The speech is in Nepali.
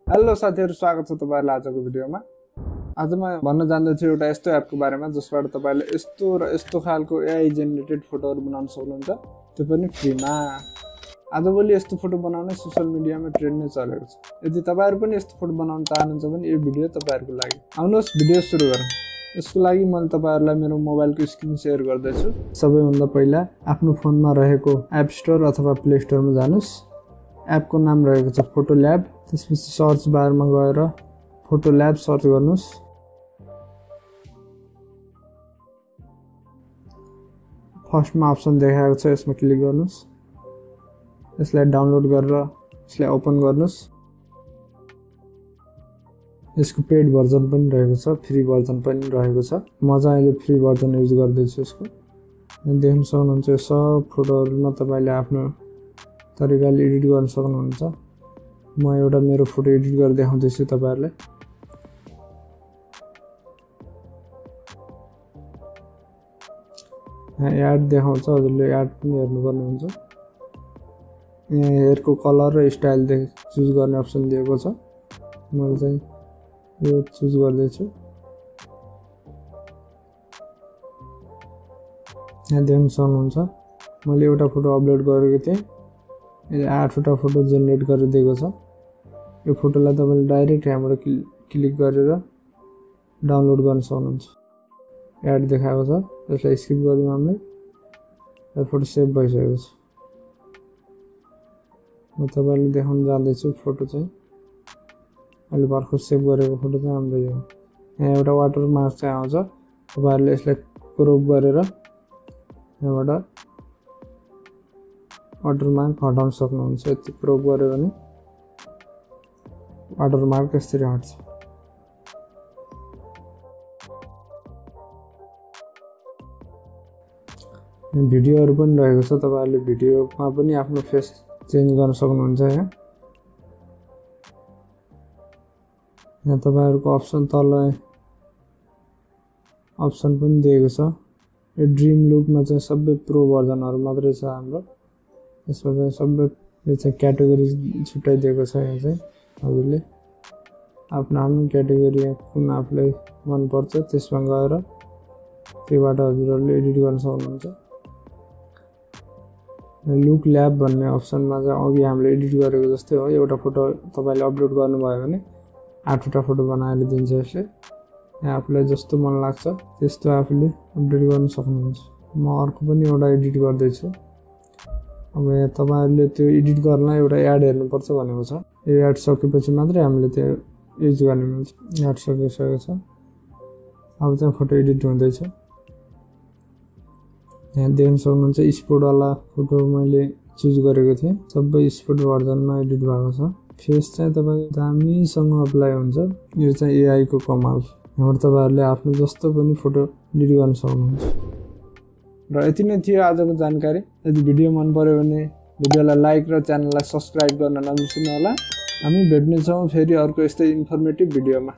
हेलो साथीहरु, स्वागत छ तपाईहरुलाई आजको भिडियोमा। आज म भन्न जाँदैछु एउटा यस्तो एपको बारेमा जसबाट तपाईले यस्तो र यस्तो खालको एआई जेनेरेटेड फोटोहरु बनाउन सक्नुहुन्छ, त्यो पनि फ्रीमा। आजभोलि यस्तो फोटो बनाउन सोशल मिडियामा ट्रेन्ड नै चलेको छ। यदि तपाईहरु पनि यस्तो फोटो बनाउन चाहनुहुन्छ भने यो भिडियो तपाईहरुको लागि। आउनुहोस् भिडियो सुरु गरौँ। यसको लागि मैले तपाईहरुलाई मेरो मोबाइलको स्क्रिन शेयर गर्दैछु। सबैभन्दा पहिला आफ्नो फोनमा रहेको एप स्टोर अथवा प्ले स्टोरमा जानुस्। एपको नाम रहेको छ फोटो ल्याब। त्यसपछि सर्च बारमा गएर फोटो ल्याब सर्च गर्नुस्। फर्स्टमा अप्सन देखाएको छ, यसमा क्लिक गर्नुस्। यसलाई डाउनलोड गरेर यसलाई ओपन गर्नुस्। यसको पेड भर्जन पनि रहेको छ, फ्री भर्जन पनि रहेको छ। म चाहिँ अहिले फ्री भर्जन युज गर्दैछु यसको। देख्न सक्नुहुन्छ यो सब फोटोहरुमा तपाईले आफ्नो तरिकाले एडिट गर्न सक्नुहुन्छ। म एउटा मेरो फोटो एडिट गरेर देखाउँदैछु तपाईहरुलाई। यहाँ एड देखाउँछ, हजुरले एड पनि हेर्नुपर्ने हुन्छ। यहाँ हेयरको कलर र स्टाइल चुज गर्ने अप्सन दिएको छ। मैले चाहिँ यो चुज गर्दैछु। यहाँ देख्न सक्नुहुन्छ मैले एउटा फोटो अपलोड गरेको थिएँ। यसले 8 वटा फोटो जेनेरेट गरेर दिएको छ। यो फोटोलाई तपाईले डाइरेक्ट यहाँबाट क्लिक गरेर डाउनलोड गर्न सक्नुहुन्छ। एड देखाएको छ, यसलाई स्किप गर्यौं हामीले। यो फोटो सेभ भइसकेको छ। म तपाईलाई देखाउन जाँदैछु फोटो चाहिँ। अहिले भर्खर सेभ गरेको फोटो चाहिँ हाम्रो यो। यहाँ एउटा वाटर मार्क चाहिँ आउँछ। तपाईहरुले यसलाई क्रप गरेर यहाँबाट वाटर मार्क हटाउन सक्नुहुन्छ। यति क्रप गर्यो भने वाटर मार्क यसरी हट्छ। भिडियोहरु पनि रहेको छ। तपाईहरुले भिडियोमा पनि आफ्नो फेस चेन्ज गर्न सक्नुहुन्छ। यहाँ तपाईहरुको अप्सन तल अप्सन पनि दिएको छ। यो ड्रीम लुकमा चाहिँ सबै प्रो भर्जनहरु मात्रै छ हाम्रो। यसमा चाहिँ सबै यो चाहिँ क्याटेगोरी छुट्याइदिएको छ। यहाँ चाहिँ हजुरले आफ्नो आफ्नो क्याटेगोरी कुन आफुलाई मन पर्छ त्यसमा गएर त्यहीबाट हजुरहरुले एडिट गर्न सक्नुहुन्छ। लुक ल्याब भन्ने अप्सनमा चाहिँ अघि हामीले एडिट गरेको जस्तै हो। एउटा फोटो तपाईले अपलोड गर्नुभयो भने 8 वटा फोटो बनाएर दिन्छ यसले। यहाँ आफुलाई जस्तो मन लाग्छ त्यस्तो आफुले अपडेट गर्न सक्नुहुन्छ। म अर्को पनि एउटा एडिट गर्दैछु। अब यहाँ तपाईहरुले त्यो एडिट गर्न एउटा एड हेर्नुपर्छ भनेको छ। यो एड सकेपछि मात्रै हामीले त्यो युज गर्न मिल्छ। एड सकिसकेको छ। अब चाहिँ फोटो एडिट हुँदैछ। यहाँ देख्न सक्नुहुन्छ स्पोर्ट वाला फोटो मैले चुज गरेको थिएँ। सबै स्पोर्ट भर्जनमा एडिट भएको छ। फेस चाहिँ तपाईको दामीसँग अप्लाई हुन्छ। यो चाहिँ एआई को कमाल। यहाँबाट तपाईहरुले आफ्नो जस्तो पनि फोटो एडिट गर्न सक्नुहुन्छ। र यति नै थियो आजको जानकारी। यदि भिडियो मन पर्यो भने भिडियोलाई लाइक र च्यानललाई सब्स्क्राइब गर्न नबिर्सनु होला। हामी भेट्ने छौं फेरि अर्को यस्तै इन्फर्मेटिभ भिडियोमा।